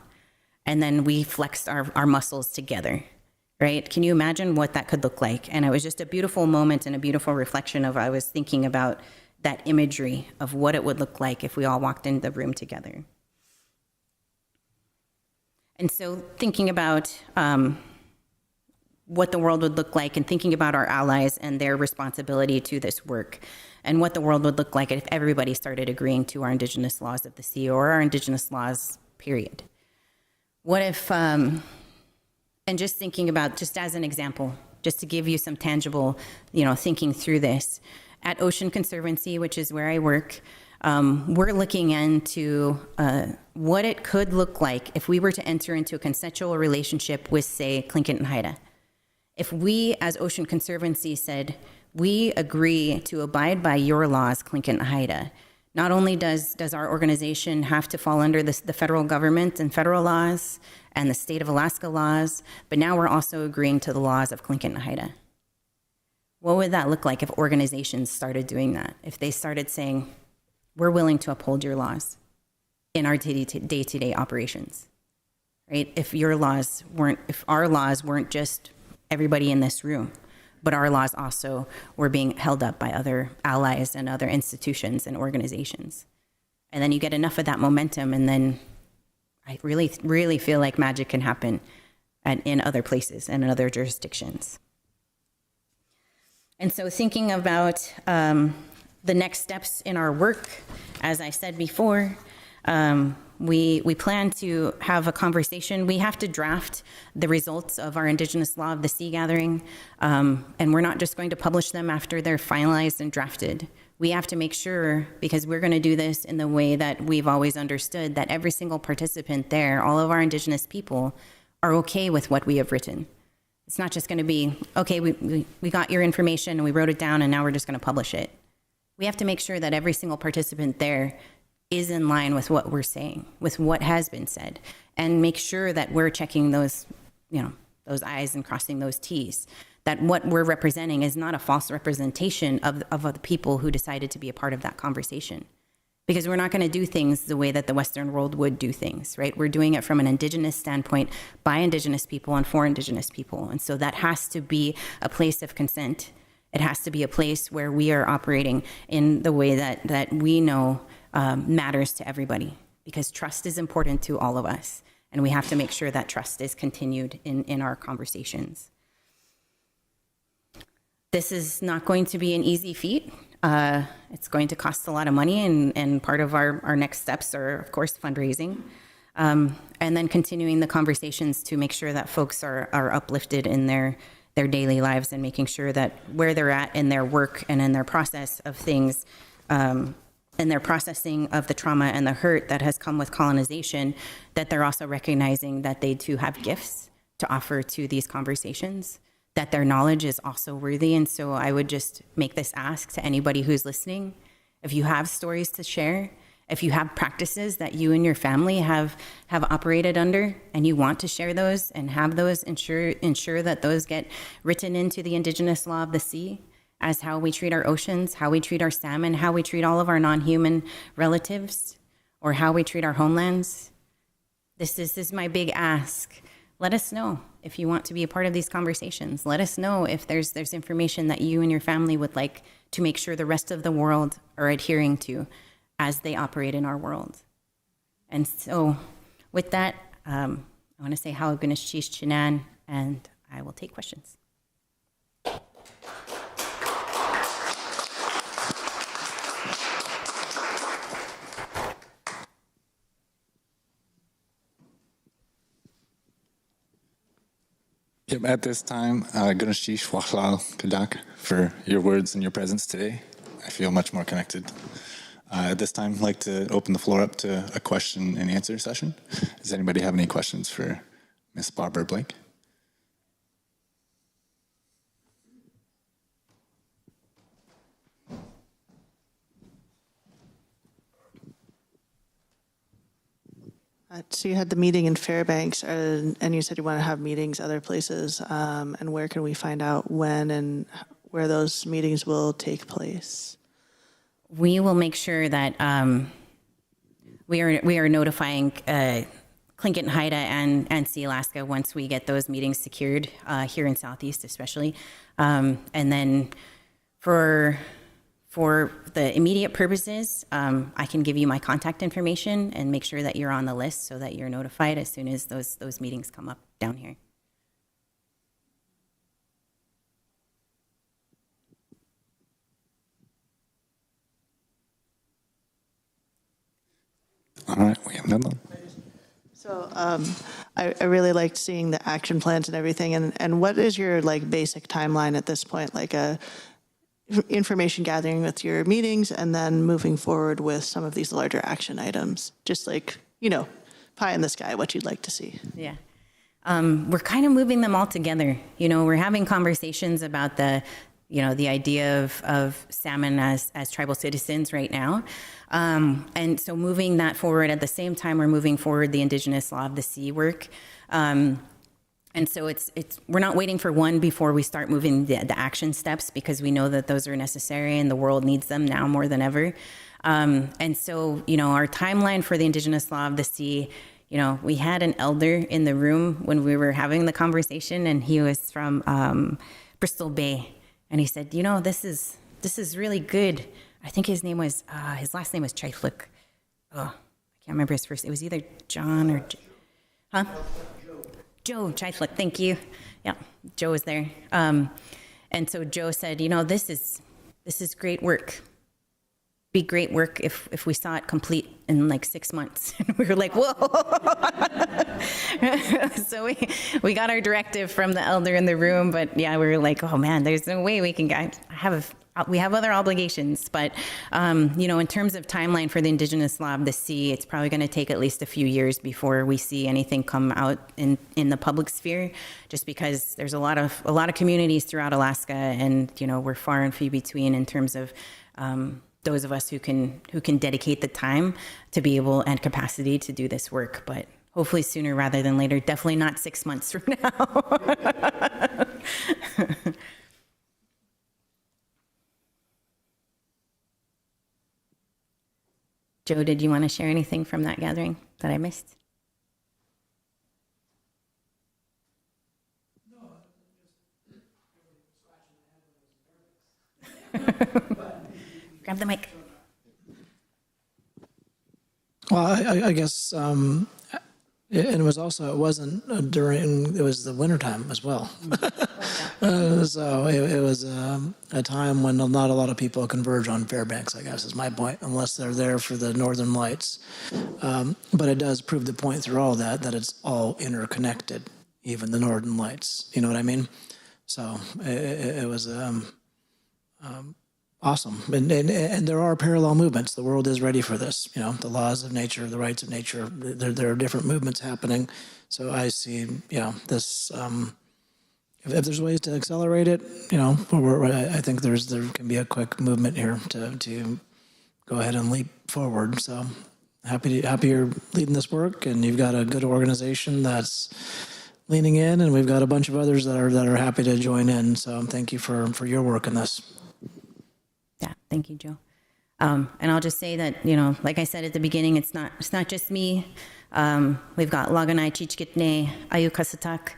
And then we flexed our muscles together, right? Can you imagine what that could look like? And it was just a beautiful moment and a beautiful reflection I was thinking about that imagery of what it would look like if we all walked into the room together. And so thinking about what the world would look like and thinking about our allies and their responsibility to this work, and what the world would look like if everybody started agreeing to our Indigenous laws of the sea, or our Indigenous laws, period. What if, and just thinking about, just as an example, just to give you some tangible, thinking through this, at Ocean Conservancy, which is where I work, we're looking into what it could look like if we were to enter into a consensual relationship with, say, Tlingit and Haida. If we, as Ocean Conservancy, said, we agree to abide by your laws, Tlingit and Haida, not only does our organization have to fall under the federal government and federal laws and the state of Alaska laws, but now we're also agreeing to the laws of Tlingit and Haida. What would that look like if organizations started doing that? If they started saying, we're willing to uphold your laws in our day-to-day operations, right? If our laws weren't just everybody in this room, but our laws also were being held up by other allies and other institutions and organizations. And then you get enough of that momentum, and then I really, really feel like magic can happen in other places and in other jurisdictions. And so thinking about the next steps in our work, as I said before, we plan to have a conversation. We have to draft the results of our Indigenous Law of the Sea gathering, and we're not just going to publish them after they're finalized and drafted. We have to make sure, because we're going to do this in the way that we've always understood, that every single participant there, all of our Indigenous people, are okay with what we have written. It's not just going to be, okay, we got your information and we wrote it down and now we're just going to publish it. We have to make sure that every single participant there is in line with what we're saying, with what has been said, and make sure that we're checking those, those I's and crossing those T's, that what we're representing is not a false representation of the people who decided to be a part of that conversation. Because we're not going to do things the way that the Western world would do things, right? We're doing it from an Indigenous standpoint by Indigenous people and for Indigenous people. And so that has to be a place of consent. It has to be a place where we are operating in the way that we know matters to everybody, because trust is important to all of us. And we have to make sure that trust is continued in our conversations. This is not going to be an easy feat. It's going to cost a lot of money, and part of our next steps are, of course, fundraising, and then continuing the conversations to make sure that folks are uplifted in their daily lives, and making sure that where they're at in their work and in their process of things, and their processing of the trauma and the hurt that has come with colonization, that they're also recognizing that they too have gifts to offer to these conversations, that their knowledge is also worthy. And so I would just make this ask to anybody who's listening. If you have stories to share, if you have practices that you and your family have operated under, and you want to share those and have those, ensure that those get written into the Indigenous Law of the Sea as how we treat our oceans, how we treat our salmon, how we treat all of our non-human relatives, or how we treat our homelands. This is my big ask. Let us know if you want to be a part of these conversations. Let us know if there's information that you and your family would like to make sure the rest of the world are adhering to as they operate in our world. And so with that, I want to say how Gunishish Chinan, and I will take questions. Yep, at this time, Gunishish Wáahlaal Gíidaak for your words and your presence today. I feel much more connected. At this time, I'd like to open the floor up to a question and answer session. Does anybody have any questions for Ms. Barbara Blake? So you had the meeting in Fairbanks, and you said you want to have meetings other places. And where can we find out when and where those meetings will take place? We will make sure that we are notifying Tlingit and Haida and Sealaska once we get those meetings secured here in Southeast, especially, and then for the immediate purposes, I can give you my contact information and make sure that you're on the list so that you're notified as soon as those meetings come up down here. All right, we have another one. So I really liked seeing the action plans and everything. And what is your basic timeline at this point? Information gathering with your meetings and then moving forward with some of these larger action items, just pie in the sky, what you'd like to see. Yeah. We're kind of moving them all together. We're having conversations about the idea of salmon as tribal citizens right now. And so moving that forward at the same time, we're moving forward the Indigenous Law of the Sea work. And so we're not waiting for one before we start moving the action steps, because we know that those are necessary and the world needs them now more than ever. And so, our timeline for the Indigenous Law of the Sea, we had an elder in the room when we were having the conversation, and he was from Bristol Bay. And he said, this is really good. I think his last name was Chaiflik. Oh, I remember his first. It was either John or, huh? Joe Chiflick, thank you. Yeah, Joe was there. And so Joe said, this is great work. Be great work if we saw it complete in like 6 months. And we were like, whoa. So we got our directive from the elder in the room, but yeah, we were like, oh man, there's no way we can we have other obligations. But, in terms of timeline for the Indigenous Law of the Sea, it's probably going to take at least a few years before we see anything come out in the public sphere, just because there's a lot of communities throughout Alaska, and, we're far and few between in terms of, those of us who can dedicate the time to be able and capacity to do this work. But hopefully sooner rather than later, definitely not 6 months from now. Joe, did you want to share anything from that gathering that I missed? Grab the mic. Well, I guess, and it wasn't during, it was the wintertime as well. So it was a time when not a lot of people converge on Fairbanks, I guess is my point, unless they're there for the Northern Lights. But it does prove the point through all that it's all interconnected, even the Northern Lights. You know what I mean? So it was awesome. And there are parallel movements. The world is ready for this. The laws of nature, the rights of nature, there are different movements happening. So I see, this, if there's ways to accelerate it, I think there can be a quick movement here to go ahead and leap forward. So happy you're leading this work, and you've got a good organization that's leaning in, and we've got a bunch of others that are happy to join in. So thank you for your work in this. Yeah, thank you, Joe. And I'll just say that, like I said at the beginning, it's not just me. We've got Laganai Chichkitne, Ayu Kasatak,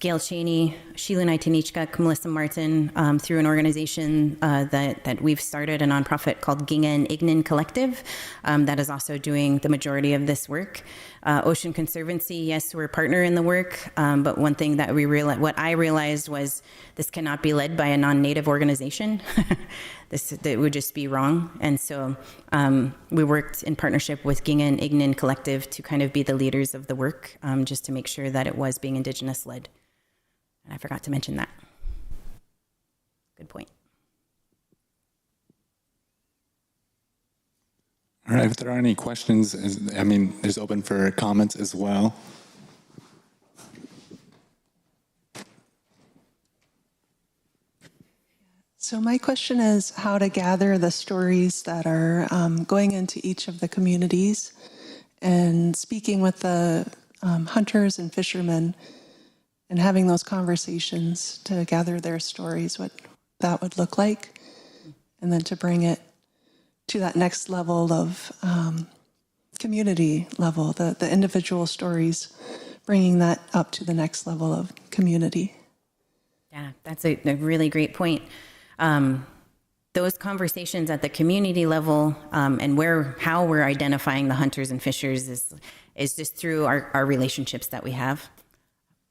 Gail Cheney, Sheila Naitanichkak, Melissa Martin, through an organization that we've started, a nonprofit called Ginga Ignin Collective, that is also doing the majority of this work. Ocean Conservancy, yes, we're a partner in the work, but one thing that what I realized was this cannot be led by a non-native organization. That would just be wrong. And so we worked in partnership with Ginga Ignin Collective to kind of be the leaders of the work, just to make sure that it was being Indigenous led. And I forgot to mention that. Good point. All right, if there are any questions, it's open for comments as well. So my question is how to gather the stories that are going into each of the communities and speaking with the hunters and fishermen and having those conversations to gather their stories, what that would look like, and then to bring it to that next level of community level, the individual stories, bringing that up to the next level of community. Yeah, that's a really great point. Those conversations at the community level and how we're identifying the hunters and fishers is just through our relationships that we have.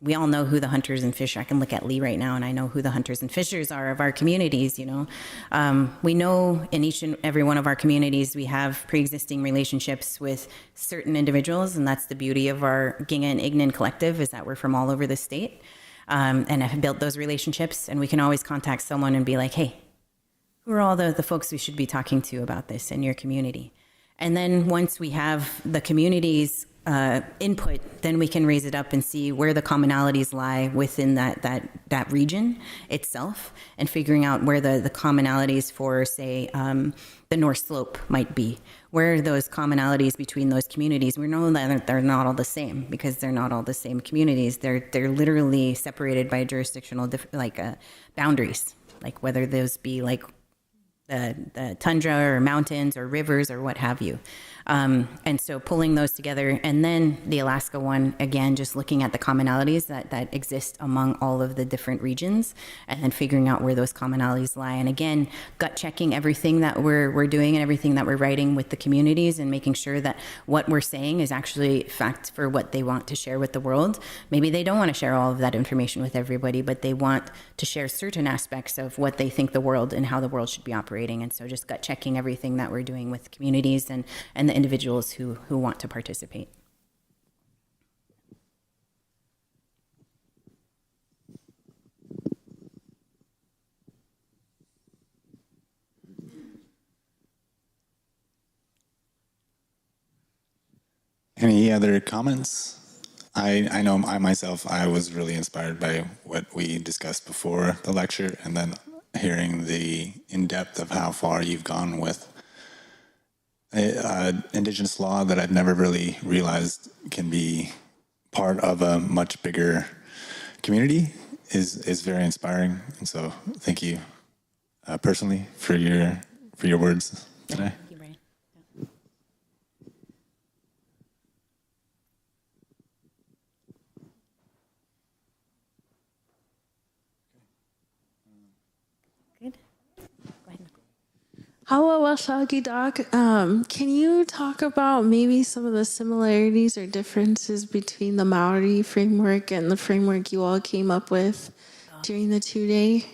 We all know who the hunters and fishers. I can look at Lee right now, and I know who the hunters and fishers are of our communities. We know in each and every one of our communities we have pre-existing relationships with certain individuals, and that's the beauty of our Ginga and Ignin Collective, is that we're from all over the state, and have built those relationships. And we can always contact someone and be like, "Hey, who are all the folks we should be talking to about this in your community?" And then once we have the community's input, then we can raise it up and see where the commonalities lie within that region itself, and figuring out where the commonalities for, say, the North Slope might be. Where are those commonalities between those communities? We know that they're not all the same, because they're not all the same communities. They're literally separated by jurisdictional boundaries, like whether those be like the tundra or mountains or rivers or what have you. And so pulling those together, and then the Alaska one, again, just looking at the commonalities that exist among all of the different regions, and then figuring out where those commonalities lie. And again, gut checking everything that we're doing and everything that we're writing with the communities, and making sure that what we're saying is actually fact for what they want to share with the world. Maybe they don't want to share all of that information with everybody, but they want to share certain aspects of what they think the world and how the world should be operating. And so just gut checking everything that we're doing with communities and the individuals who want to participate. Any other comments? I know I myself, I was really inspired by what we discussed before the lecture, and then hearing the in-depth of how far you've gone with Indigenous law that I'd never really realized can be part of a much bigger community is very inspiring. And so thank you personally for your words today. Thank you, Brian. Good. Go ahead, Nicole. Hello, Wáahlaal Gíidaak. Can you talk about maybe some of the similarities or differences between the Maori framework and the framework you all came up with during the 2-day?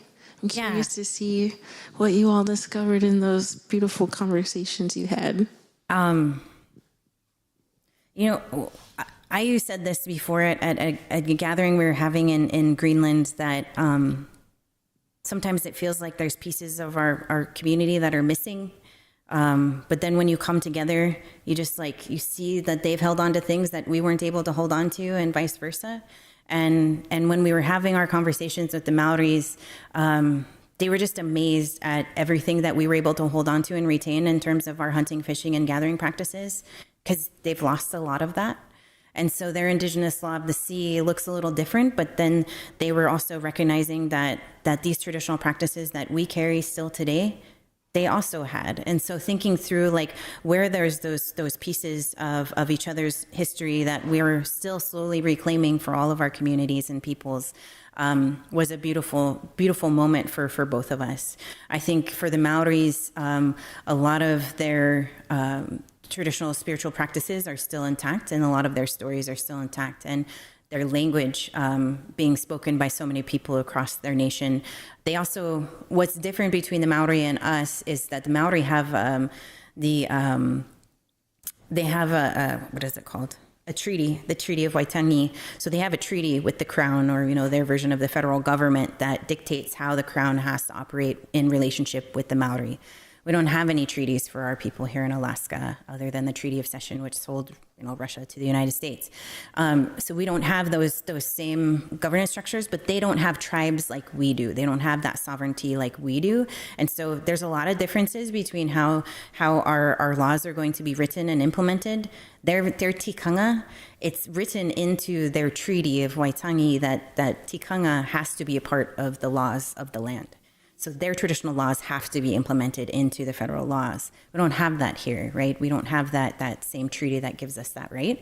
I'm curious to see what you all discovered in those beautiful conversations you had. I said this before at a gathering we were having in Greenland, that sometimes it feels like there's pieces of our community that are missing. But then when you come together, you see that they've held on to things that we weren't able to hold on to, and vice versa. And when we were having our conversations with the Maoris, they were just amazed at everything that we were able to hold on to and retain in terms of our hunting, fishing, and gathering practices, because they've lost a lot of that. And so their Indigenous law of the sea looks a little different, but then they were also recognizing that these traditional practices that we carry still today, they also had. And so thinking through where there's those pieces of each other's history that we're still slowly reclaiming for all of our communities and peoples was a beautiful, beautiful moment for both of us. I think for the Maoris, a lot of their traditional spiritual practices are still intact, and a lot of their stories are still intact, and their language being spoken by so many people across their nation. They also, what's different between the Maori and us is that the Maori have they have what is it called? A treaty, the Treaty of Waitangi. So they have a treaty with the Crown, or their version of the federal government, that dictates how the Crown has to operate in relationship with the Maori. We don't have any treaties for our people here in Alaska other than the Treaty of Cession, which sold Russia to the United States. So we don't have those same governance structures, but they don't have tribes like we do. They don't have that sovereignty like we do. And so there's a lot of differences between how our laws are going to be written and implemented. Their tikanga, it's written into their Treaty of Waitangi that tikanga has to be a part of the laws of the land. So their traditional laws have to be implemented into the federal laws. We don't have that here, right? We don't have that same treaty that gives us that right.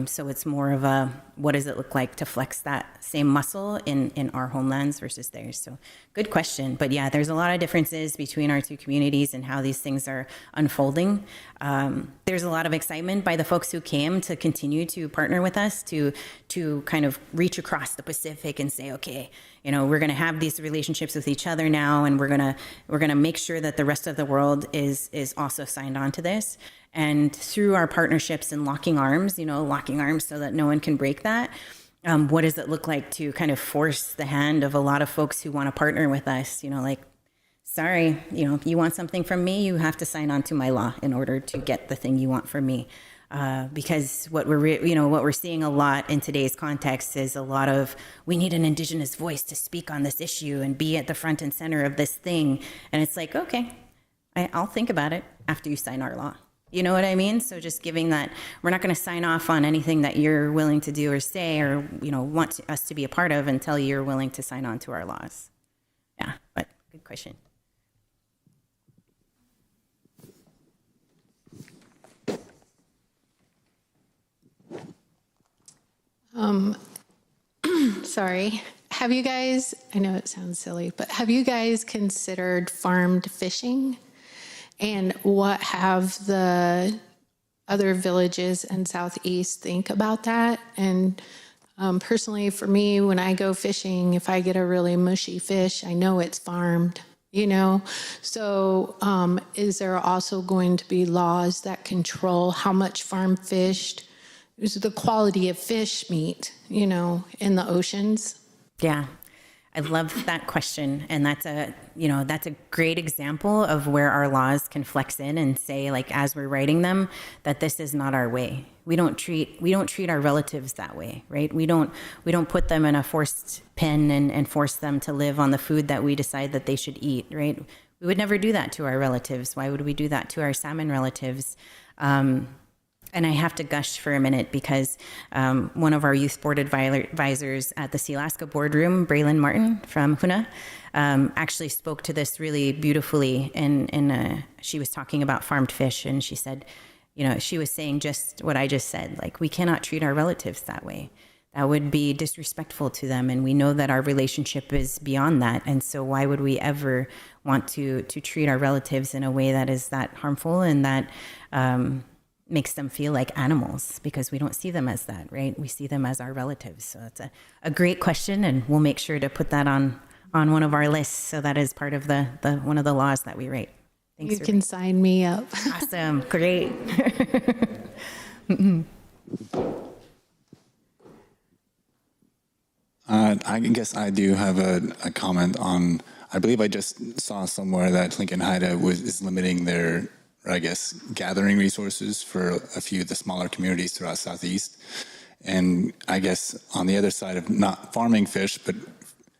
So it's more of a, what does it look like to flex that same muscle in our homelands versus theirs? So good question. But yeah, there's a lot of differences between our two communities and how these things are unfolding. There's a lot of excitement by the folks who came to continue to partner with us to kind of reach across the Pacific and say, okay, we're going to have these relationships with each other now, and we're going to make sure that the rest of the world is also signed on to this. And through our partnerships and locking arms so that no one can break that. What does it look like to kind of force the hand of a lot of folks who want to partner with us? Sorry, you want something from me, you have to sign on to my law in order to get the thing you want from me. Because what we're seeing a lot in today's context is a lot of, we need an Indigenous voice to speak on this issue and be at the front and center of this thing. And it's like, okay, I'll think about it after you sign our law. You know what I mean? So just giving that, we're not going to sign off on anything that you're willing to do or say or, want us to be a part of until you're willing to sign on to our laws. Yeah, but good question. Sorry. Have you guys, I know it sounds silly, but have you guys considered farmed fishing? And what have the other villages in Southeast think about that? And personally, for me, when I go fishing, if I get a really mushy fish, I know it's farmed, you know? So is there also going to be laws that control how much farm fished, the quality of fish meat, you know, in the oceans? Yeah, I love that question. And that's that's a great example of where our laws can flex in and say, like, as we're writing them, that this is not our way. We don't treat our relatives that way, right? We don't put them in a forced pen and force them to live on the food that we decide that they should eat, right? We would never do that to our relatives. Why would we do that to our salmon relatives? And I have to gush for a minute because one of our youth board advisors at the Sealaska boardroom, Braylon Martin from Huna, actually spoke to this really beautifully. And she was talking about farmed fish, and she said, you know, she was saying just what I just said, like, we cannot treat our relatives that way. That would be disrespectful to them. And we know that our relationship is beyond that. And so why would we ever want to treat our relatives in a way that is that harmful and that makes them feel like animals? Because we don't see them as that, right? We see them as our relatives. So it's a great question, and we'll make sure to put that on one of our lists. So that is part of the one of the laws that we write. Thanks. You can sign me up. Awesome. Great. I guess I do have a comment on, I believe I just saw somewhere that Tlingit and Haida is limiting their, I guess, gathering resources for a few of the smaller communities throughout Southeast. And I guess on the other side of not farming fish, but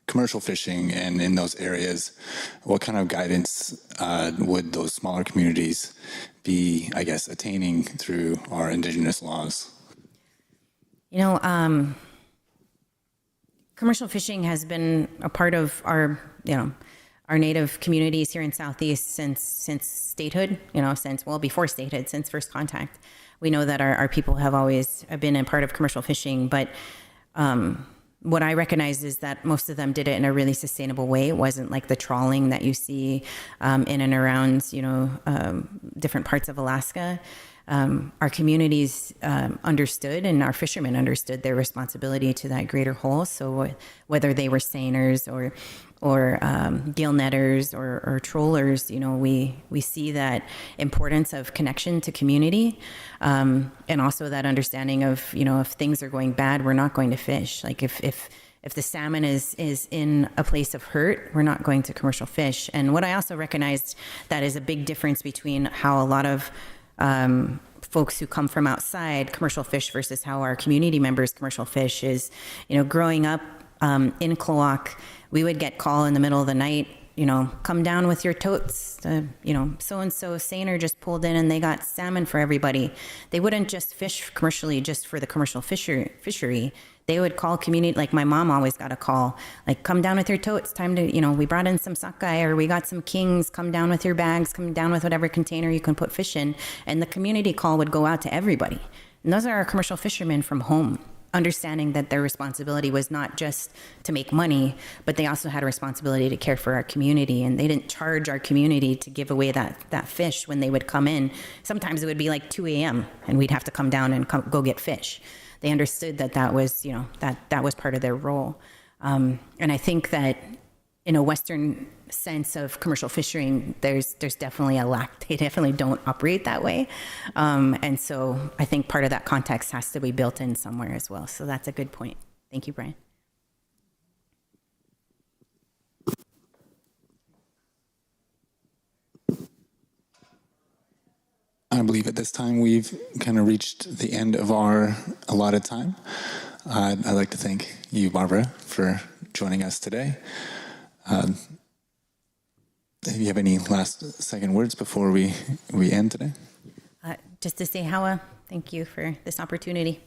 commercial fishing and in those areas, what kind of guidance would those smaller communities be, I guess, attaining through our Indigenous laws? You know, commercial fishing has been a part of our, our native communities here in Southeast since statehood, before statehood, since first contact. We know that our people have always been a part of commercial fishing, but what I recognize is that most of them did it in a really sustainable way. It wasn't like the trawling that you see in and around, different parts of Alaska. Our communities understood, and our fishermen understood their responsibility to that greater whole. So whether they were seiners or gill netters or trollers, we see that importance of connection to community, and also that understanding of, if things are going bad, we're not going to fish. Like if the salmon is in a place of hurt, we're not going to commercial fish. And what I also recognized that is a big difference between how a lot of folks who come from outside commercial fish versus how our community members commercial fish is, growing up in Kloak, we would get call in the middle of the night, come down with your totes. So-and-so seiner just pulled in and they got salmon for everybody. They wouldn't just fish commercially just for the commercial fishery. They would call community, like my mom always got a call, like, come down with your totes, time to, we brought in some sockeye or we got some kings, come down with your bags, come down with whatever container you can put fish in. And the community call would go out to everybody. And those are our commercial fishermen from home, understanding that their responsibility was not just to make money, but they also had a responsibility to care for our community. And they didn't charge our community to give away that fish when they would come in. Sometimes it would be like 2 a.m. and we'd have to come down and go get fish. They understood that was, that was part of their role. And I think that in a Western sense of commercial fishing, there's definitely a lack. They definitely don't operate that way. And so I think part of that context has to be built in somewhere as well. So that's a good point. Thank you, Brian. I believe at this time we've kind of reached the end of our allotted time. I'd like to thank you, Barbara, for joining us today. Do you have any last second words before we end today? Just to say, Hawa, thank you for this opportunity.